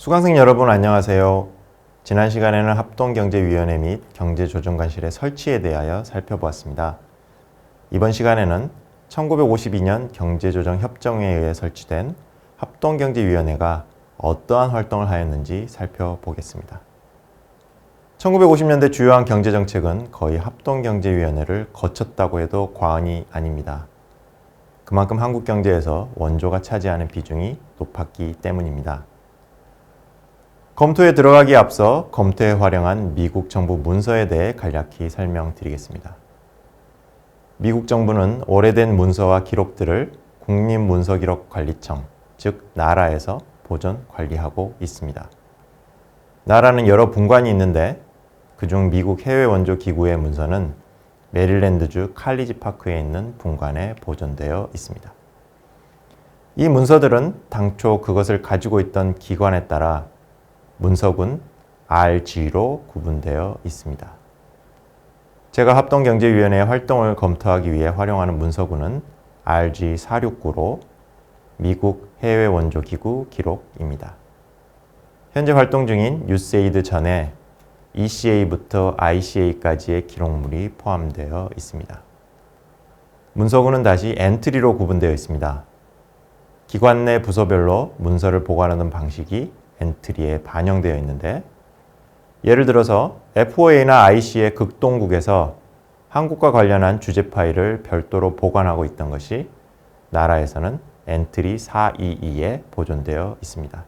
수강생 여러분 안녕하세요. 지난 시간에는 합동경제위원회 및 경제조정관실의 설치에 대하여 살펴보았습니다. 이번 시간에는 1952년 경제조정협정회에 의해 설치된 합동경제위원회가 어떠한 활동을 하였는지 살펴보겠습니다. 1950년대 주요한 경제정책은 거의 합동경제위원회를 거쳤다고 해도 과언이 아닙니다. 그만큼 한국 경제에서 원조가 차지하는 비중이 높았기 때문입니다. 검토에 들어가기에 앞서 검토에 활용한 미국 정부 문서에 대해 간략히 설명드리겠습니다. 미국 정부는 오래된 문서와 기록들을 국립문서기록관리청, 즉 나라에서 보존, 관리하고 있습니다. 나라는 여러 분관이 있는데 그중 미국 해외원조기구의 문서는 메릴랜드주 칼리지 파크에 있는 분관에 보존되어 있습니다. 이 문서들은 당초 그것을 가지고 있던 기관에 따라 문서군 RG로 구분되어 있습니다. 제가 합동경제위원회의 활동을 검토하기 위해 활용하는 문서군은 RG469로 미국 해외원조기구 기록입니다. 현재 활동 중인 USAID 전에 ECA부터 ICA까지의 기록물이 포함되어 있습니다. 문서군은 다시 엔트리로 구분되어 있습니다. 기관 내 부서별로 문서를 보관하는 방식이 엔트리에 반영되어 있는데, 예를 들어서 FOA나 IC의 극동국에서 한국과 관련한 주제 파일을 별도로 보관하고 있던 것이 나라에서는 엔트리 422에 보존되어 있습니다.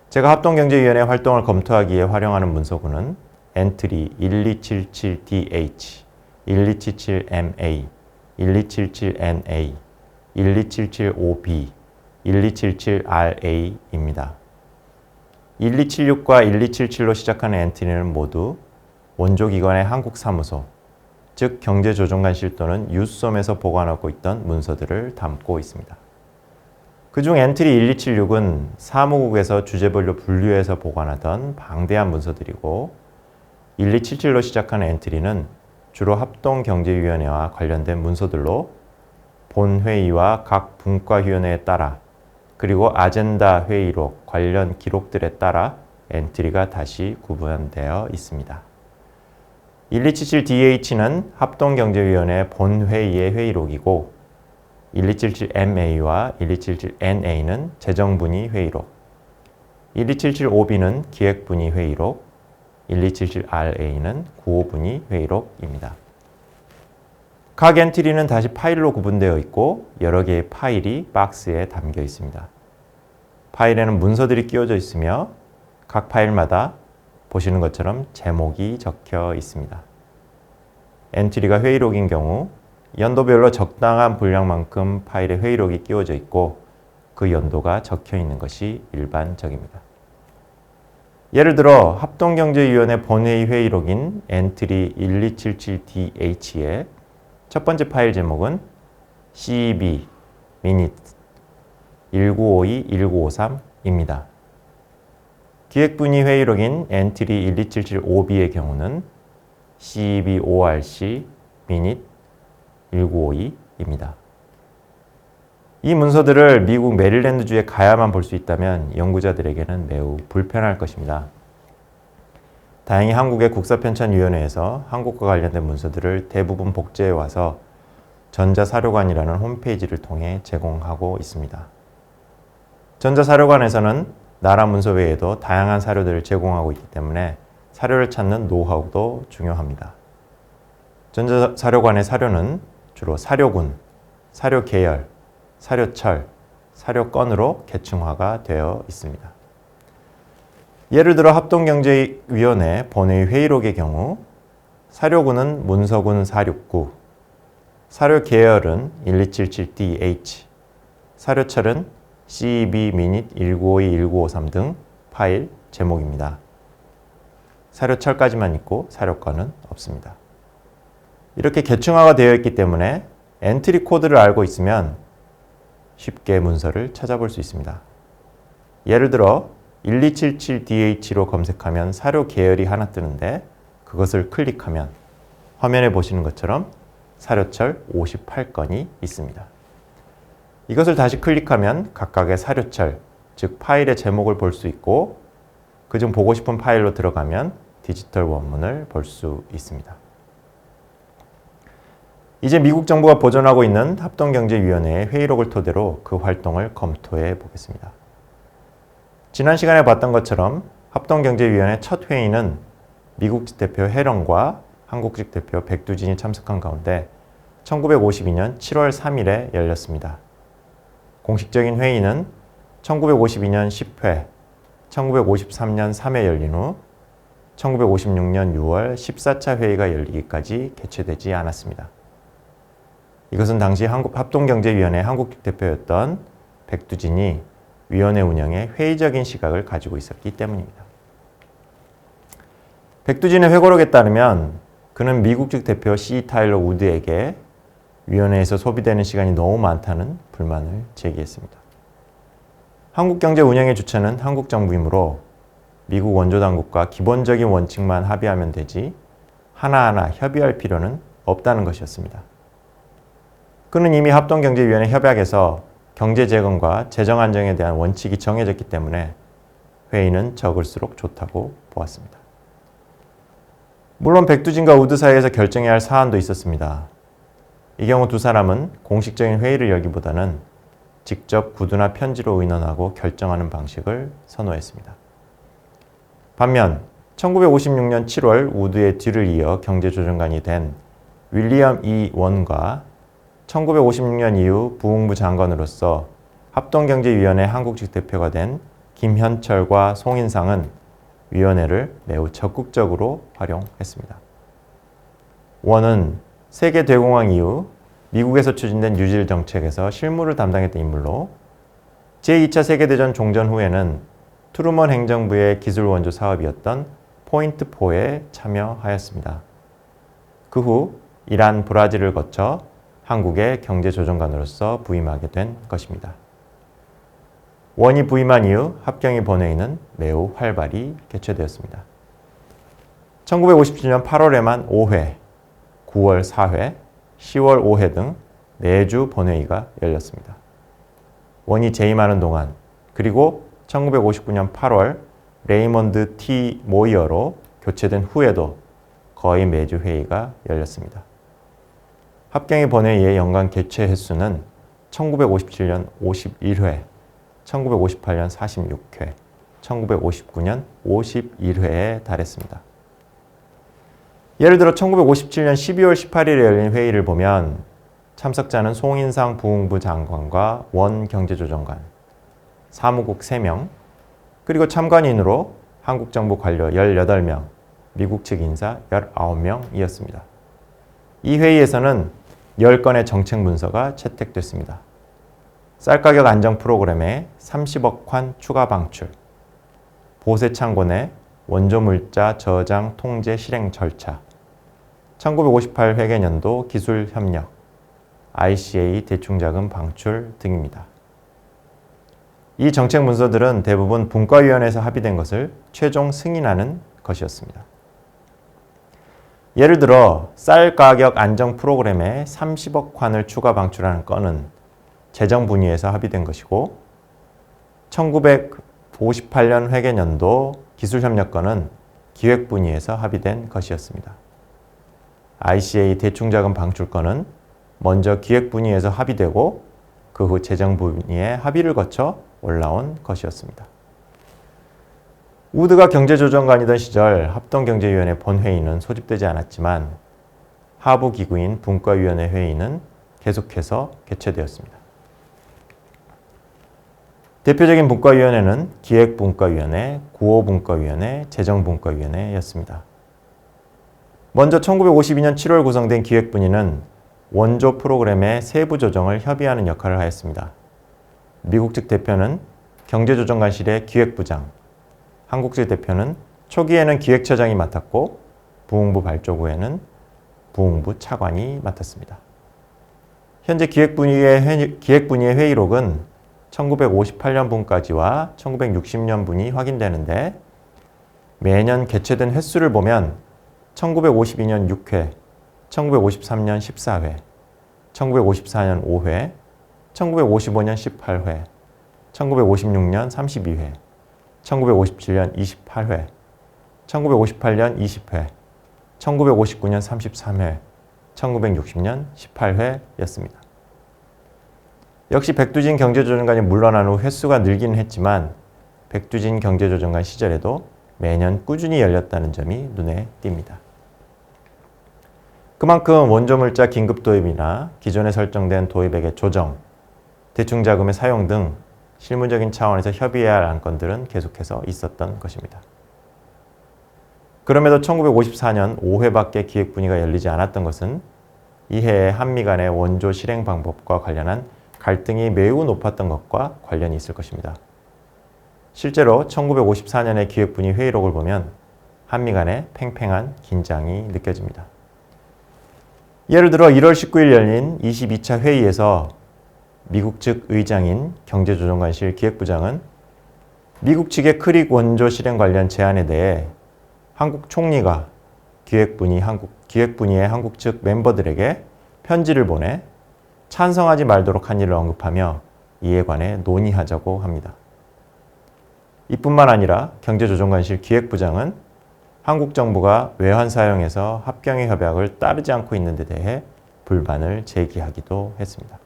제가 합동경제위원회 활동을 검토하기에 활용하는 문서군은 엔트리 1277DH, 1277MA, 1277NA, 1277OB, 1277RA입니다. 1276과 1277로 시작하는 엔트리는 모두 원조기관의 한국사무소, 즉 경제조정관실 또는 유솜에서 보관하고 있던 문서들을 담고 있습니다. 그중 엔트리 1276은 사무국에서 주제별로 분류해서 보관하던 방대한 문서들이고, 1277로 시작하는 엔트리는 주로 합동경제위원회와 관련된 문서들로 본회의와 각 분과위원회에 따라, 그리고 아젠다 회의록 관련 기록들에 따라 엔트리가 다시 구분되어 있습니다. 1277DH는 합동경제위원회 본회의의 회의록이고, 1277MA와 1277NA는 재정분의 회의록, 1277OB는 기획분의 회의록, 1277RA는 구호분의 회의록입니다. 각 엔트리는 다시 파일로 구분되어 있고 여러 개의 파일이 박스에 담겨 있습니다. 파일에는 문서들이 끼워져 있으며 각 파일마다 보시는 것처럼 제목이 적혀 있습니다. 엔트리가 회의록인 경우 연도별로 적당한 분량만큼 파일에 회의록이 끼워져 있고 그 연도가 적혀 있는 것이 일반적입니다. 예를 들어 합동경제위원회 본회의 회의록인 엔트리 1277DH의 첫 번째 파일 제목은 CEB Minute 1952-1953입니다. 기획분의 회의록인 엔트리 1277OB의 경우는 CEB ORC Minute 1952입니다. 이 문서들을 미국 메릴랜드주에 가야만 볼 수 있다면 연구자들에게는 매우 불편할 것입니다. 다행히 한국의 국사편찬위원회에서 한국과 관련된 문서들을 대부분 복제해 와서 전자사료관이라는 홈페이지를 통해 제공하고 있습니다. 전자사료관에서는 나라 문서 외에도 다양한 사료들을 제공하고 있기 때문에 사료를 찾는 노하우도 중요합니다. 전자사료관의 사료는 주로 사료군, 사료계열, 사료철, 사료건으로 계층화가 되어 있습니다. 예를 들어 합동경제위원회 본회의 회의록의 경우 사료군은 문서군 469, 사료계열은 1277DH, 사료철은 CEB Minute 1952-1953 등 파일 제목입니다. 사료철까지만 있고 사료건은 없습니다. 이렇게 계층화가 되어 있기 때문에 엔트리 코드를 알고 있으면 쉽게 문서를 찾아볼 수 있습니다. 예를 들어 1277DH로 검색하면 사료 계열이 하나 뜨는데 그것을 클릭하면 화면에 보시는 것처럼 사료철 58건이 있습니다. 이것을 다시 클릭하면 각각의 사료철 즉 파일의 제목을 볼 수 있고 그중 보고 싶은 파일로 들어가면 디지털 원문을 볼 수 있습니다. 이제 미국 정부가 보존하고 있는 합동경제위원회의 회의록을 토대로 그 활동을 검토해 보겠습니다. 지난 시간에 봤던 것처럼 합동경제위원회 첫 회의는 미국직 대표 해런과 한국직 대표 백두진이 참석한 가운데 1952년 7월 3일에 열렸습니다. 공식적인 회의는 1952년 10회, 1953년 3회 열린 후 1956년 6월 14차 회의가 열리기까지 개최되지 않았습니다. 이것은 당시 합동경제위원회 한국직 대표였던 백두진이 위원회 운영에 회의적인 시각을 가지고 있었기 때문입니다. 백두진의 회고록에 따르면 그는 미국직 대표 C. 타일러 우드에게 위원회에서 소비되는 시간이 너무 많다는 불만을 제기했습니다. 한국경제 운영의 주체는 한국 정부이므로 미국 원조당국과 기본적인 원칙만 합의하면 되지 하나하나 협의할 필요는 없다는 것이었습니다. 그는 이미 합동경제위원회 협약에서 경제재건과 재정안정에 대한 원칙이 정해졌기 때문에 회의는 적을수록 좋다고 보았습니다. 물론 백두진과 우드 사이에서 결정해야 할 사안도 있었습니다. 이 경우 두 사람은 공식적인 회의를 열기보다는 직접 구두나 편지로 의논하고 결정하는 방식을 선호했습니다. 반면 1956년 7월 우드의 뒤를 이어 경제조정관이 된 윌리엄 E. 원과 1956년 이후 부흥부 장관으로서 합동경제위원회 한국직 대표가 된 김현철과 송인상은 위원회를 매우 적극적으로 활용했습니다. 원은 세계 대공황 이후 미국에서 추진된 뉴딜 정책에서 실무를 담당했던 인물로 제2차 세계대전 종전 후에는 트루먼 행정부의 기술 원조 사업이었던 포인트4에 참여하였습니다. 그 후 이란, 브라질을 거쳐 한국의 경제조정관으로서 부임하게 된 것입니다. 원이 부임한 이후 합경의 본회의는 매우 활발히 개최되었습니다. 1957년 8월에만 5회, 9월 4회, 10월 5회 등 매주 본회의가 열렸습니다. 원이 재임하는 동안 그리고 1959년 8월 레이먼드 T. 모이어로 교체된 후에도 거의 매주 회의가 열렸습니다. 합경의 본회의의 연간 개최 횟수는 1957년 51회, 1958년 46회, 1959년 51회에 달했습니다. 예를 들어 1957년 12월 18일에 열린 회의를 보면 참석자는 송인상 부흥부 장관과 원 경제조정관, 사무국 3명, 그리고 참관인으로 한국정부 관료 18명, 미국 측 인사 19명이었습니다. 이 회의에서는 10건의 정책 문서가 채택됐습니다. 쌀가격 안정 프로그램의 30억 환 추가 방출, 보세 창고 내 원조물자 저장 통제 실행 절차, 1958 회계년도 기술 협력, ICA 대충자금 방출 등입니다. 이 정책 문서들은 대부분 분과위원회에서 합의된 것을 최종 승인하는 것이었습니다. 예를 들어 쌀 가격 안정 프로그램에 30억 환을 추가 방출하는 건은 재정분의에서 합의된 것이고 1958년 회계년도 기술협력건은 기획분의에서 합의된 것이었습니다. ICA 대충자금 방출건은 먼저 기획분의에서 합의되고 그 후 재정분의의 합의를 거쳐 올라온 것이었습니다. 우드가 경제조정관이던 시절 합동경제위원회 본회의는 소집되지 않았지만 하부기구인 분과위원회 회의는 계속해서 개최되었습니다. 대표적인 분과위원회는 기획분과위원회, 구호분과위원회, 재정분과위원회였습니다. 먼저 1952년 7월 구성된 기획분위는 원조 프로그램의 세부 조정을 협의하는 역할을 하였습니다. 미국 측 대표는 경제조정관실의 기획부장, 한국 측 대표는 초기에는 기획처장이 맡았고 부흥부 발족 후에는 부흥부 차관이 맡았습니다. 현재 기획분위의 회의록은 1958년분까지와 1960년분이 확인되는데 매년 개최된 횟수를 보면 1952년 6회, 1953년 14회, 1954년 5회, 1955년 18회, 1956년 32회, 1957년 28회, 1958년 20회, 1959년 33회, 1960년 18회였습니다. 역시 백두진 경제조정관이 물러난 후 횟수가 늘기는 했지만 백두진 경제조정관 시절에도 매년 꾸준히 열렸다는 점이 눈에 띕니다. 그만큼 원조물자 긴급 도입이나 기존에 설정된 도입액의 조정, 대충자금의 사용 등 실무적인 차원에서 협의해야 할 안건들은 계속해서 있었던 것입니다. 그럼에도 1954년 5회밖에 기획분의가 열리지 않았던 것은 이해에 한미 간의 원조 실행 방법과 관련한 갈등이 매우 높았던 것과 관련이 있을 것입니다. 실제로 1954년의 기획분의 회의록을 보면 한미 간의 팽팽한 긴장이 느껴집니다. 예를 들어 1월 19일 열린 22차 회의에서 미국 측 의장인 경제조정관실 기획부장은 미국 측의 크릭 원조 실행 관련 제안에 대해 한국 총리가 기획분의의 한국 측 멤버들에게 편지를 보내 찬성하지 말도록 한 일을 언급하며 이에 관해 논의하자고 합니다. 이뿐만 아니라 경제조정관실 기획부장은 한국 정부가 외환 사용에서 합경의 협약을 따르지 않고 있는 데 대해 불만을 제기하기도 했습니다.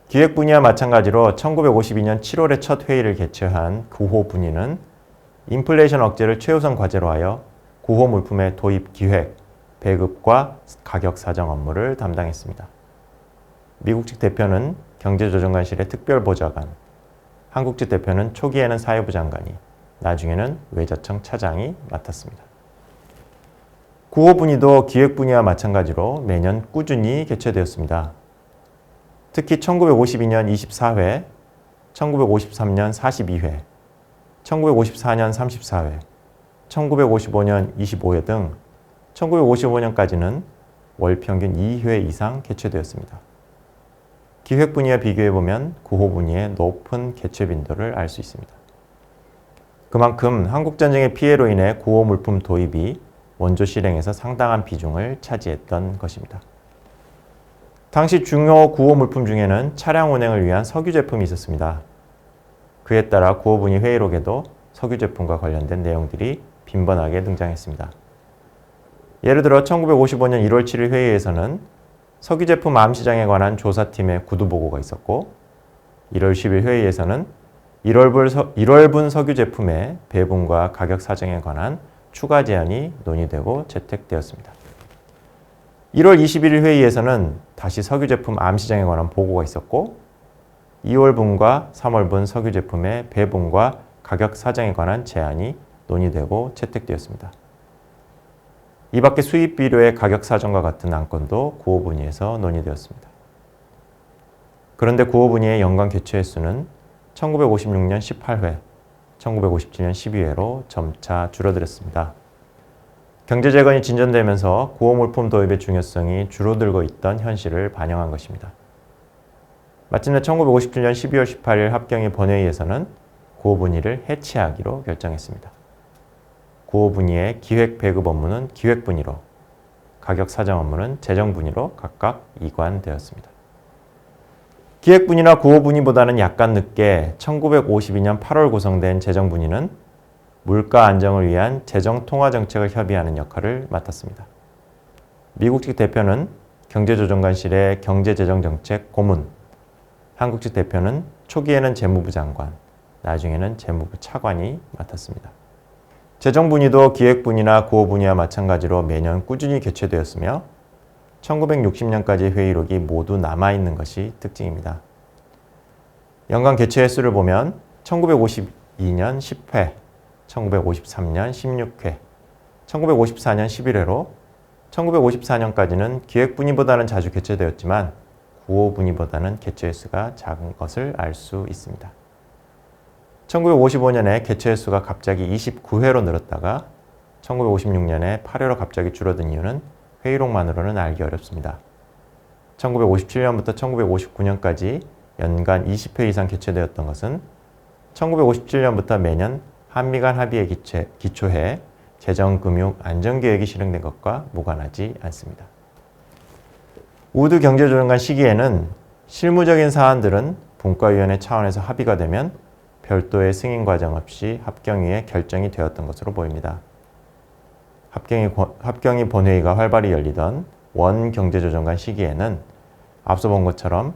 기획분의와 마찬가지로 1952년 7월에 첫 회의를 개최한 9호 분의는 인플레이션 억제를 최우선 과제로 하여 9호 물품의 도입 기획, 배급과 가격 사정 업무를 담당했습니다. 미국 측 대표는 경제조정관실의 특별보좌관, 한국 측 대표는 초기에는 사회부 장관이, 나중에는 외자청 차장이 맡았습니다. 9호 분의도 기획분의와 마찬가지로 매년 꾸준히 개최되었습니다. 특히 1952년 24회, 1953년 42회, 1954년 34회, 1955년 25회 등 1955년까지는 월 평균 2회 이상 개최되었습니다. 기획분의와 비교해보면 9호 분의의 높은 개최 빈도를 알 수 있습니다. 그만큼 한국전쟁의 피해로 인해 9호 물품 도입이 원조 실행에서 상당한 비중을 차지했던 것입니다. 당시 중요 9호 물품 중에는 차량 운행을 위한 석유 제품이 있었습니다. 그에 따라 9호 분의 회의록에도 석유 제품과 관련된 내용들이 빈번하게 등장했습니다. 예를 들어 1955년 1월 7일 회의에서는 석유 제품 암 시장에 관한 조사팀의 구두 보고가 있었고 1월 10일 회의에서는 1월분 석유 제품의 배분과 가격 사정에 관한 추가 제안이 논의되고 채택되었습니다. 1월 21일 회의에서는 다시 석유 제품 암 시장에 관한 보고가 있었고 2월분과 3월분 석유 제품의 배분과 가격 사정에 관한 제안이 논의되고 채택되었습니다. 이 밖에 수입 비료의 가격 사정과 같은 안건도 9호 분의에서 논의되었습니다. 그런데 9호 분의의 연간 개최 횟수는 1956년 18회, 1957년 12회로 점차 줄어들었습니다. 경제재건이 진전되면서 9호 물품 도입의 중요성이 줄어들고 있던 현실을 반영한 것입니다. 마침내 1957년 12월 18일 합경의 본회의에서는 9호 분의를 해체하기로 결정했습니다. 9호 분의의 기획 배급 업무는 기획 분의로, 가격 사정 업무는 재정 분의로 각각 이관되었습니다. 기획 분의나 9호 분의보다는 약간 늦게 1952년 8월 구성된 재정 분의는 물가 안정을 위한 재정 통화 정책을 협의하는 역할을 맡았습니다. 미국 측 대표는 경제조정관실의 경제재정정책 고문, 한국 측 대표는 초기에는 재무부 장관, 나중에는 재무부 차관이 맡았습니다. 재정 분의도 기획 분의나 9호 분의와 마찬가지로 매년 꾸준히 개최되었으며 1960년까지의 회의록이 모두 남아있는 것이 특징입니다. 연간 개최 횟수를 보면 1952년 10회, 1953년 16회, 1954년 11회로 1954년까지는 기획 분의보다는 자주 개최되었지만 9호 분의보다는 개최 횟수가 작은 것을 알 수 있습니다. 1955년에 개최 횟수가 갑자기 29회로 늘었다가 1956년에 8회로 갑자기 줄어든 이유는 회의록만으로는 알기 어렵습니다. 1957년부터 1959년까지 연간 20회 이상 개최되었던 것은 1957년부터 매년 한미 간 합의에 기초해 재정금융 안정계획이 실행된 것과 무관하지 않습니다. 우드 경제조정관 시기에는 실무적인 사안들은 분과위원회 차원에서 합의가 되면 별도의 승인 과정 없이 합경위에 결정이 되었던 것으로 보입니다. 합경위 본회의가 활발히 열리던 원경제조정관 시기에는 앞서 본 것처럼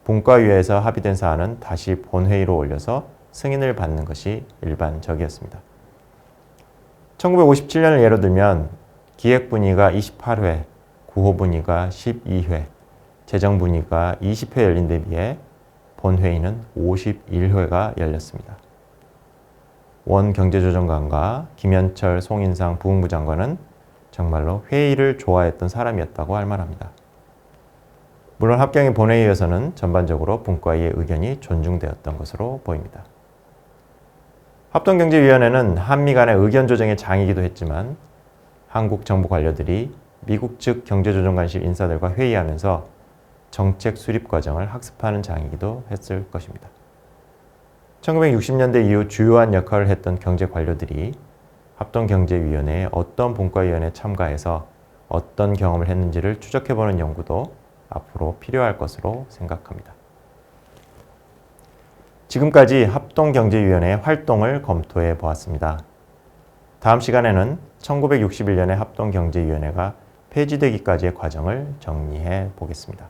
분과위에서 합의된 사안은 다시 본회의로 올려서 승인을 받는 것이 일반적이었습니다. 1957년을 예로 들면 기획분의가 28회, 구호분의가 12회, 재정분의가 20회 열린 데 비해 본회의는 51회가 열렸습니다. 원경제조정관과 김현철, 송인상 부흥부 장관은 정말로 회의를 좋아했던 사람이었다고 할 만합니다. 물론 합경위 본회의에서는 전반적으로 분과위의 의견이 존중되었던 것으로 보입니다. 합동경제위원회는 한미 간의 의견 조정의 장이기도 했지만 한국 정부 관료들이 미국 측 경제조정관실 인사들과 회의하면서 정책 수립 과정을 학습하는 장이기도 했을 것입니다. 1960년대 이후 주요한 역할을 했던 경제 관료들이 합동경제위원회에 어떤 분과위원회에 참가해서 어떤 경험을 했는지를 추적해보는 연구도 앞으로 필요할 것으로 생각합니다. 지금까지 합동경제위원회의 활동을 검토해 보았습니다. 다음 시간에는 1961년에 합동경제위원회가 폐지되기까지의 과정을 정리해 보겠습니다.